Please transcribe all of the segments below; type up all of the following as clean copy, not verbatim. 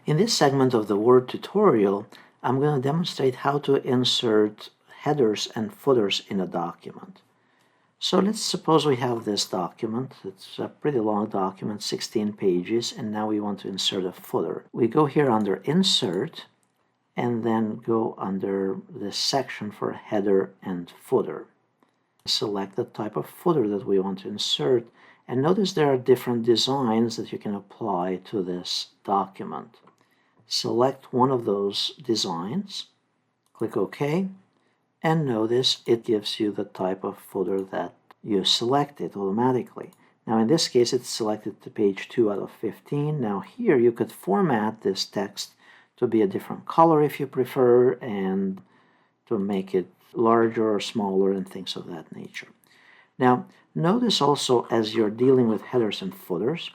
In this segment of the Word tutorial, I'm going to demonstrate how to insert headers and footers in a document. So let's suppose we have this document. It's a pretty long document, 16 pages, and now we want to insert a footer. We go here under Insert, and then go under this section for header and footer. Select the type of footer that we want to insert, and notice there are different designs that you can apply to this document. Select one of those designs, click OK, and notice it gives you the type of footer that you selected automatically. Now in this case it's selected to page 2 out of 15. Now here you could format this text to be a different color if you prefer, and to make it larger or smaller and things of that nature. Now notice also, as you're dealing with headers and footers,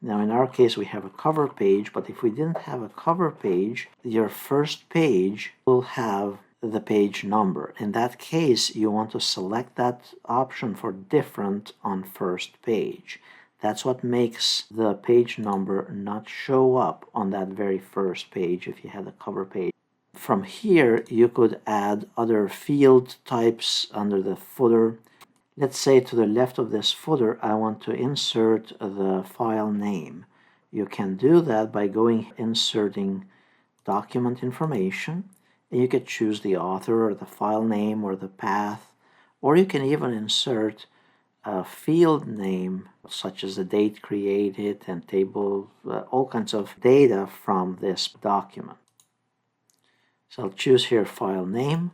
now in our case we have a cover page, but if we didn't have a cover page, your first page will have the page number. In that case, you want to select that option for different on first page. That's what makes the page number not show up on that very first page if you had a cover page. From here, you could add other field types under the footer. Let's say to the left of this footer, I want to insert the file name. You can do that by inserting document information, and you could choose the author or the file name or the path, or you can even insert a field name such as the date created and table, all kinds of data from this document. So I'll choose here file name,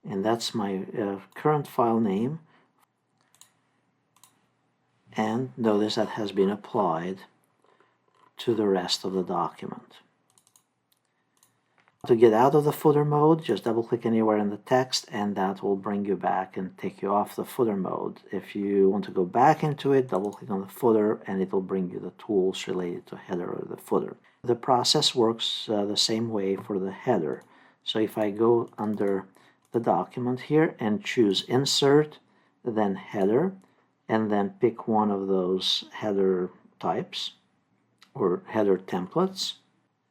and that's my current file name. And notice that has been applied to the rest of the document. To get out of the footer mode, just double-click anywhere in the text, and that will bring you back and take you off the footer mode. If you want to go back into it, double-click on the footer, and it will bring you the tools related to header or the footer. The process works the same way for the header. So if I go under the document here and choose Insert, then Header, and then pick one of those header types or header templates,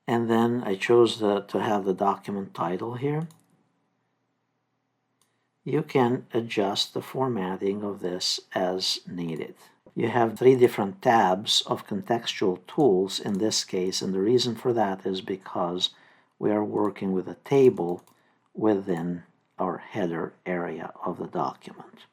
and then I chose to have the document title here. You can adjust the formatting of this as needed. You have 3 different tabs of contextual tools in this case, and the reason for that is because we are working with a table within our header area of the document.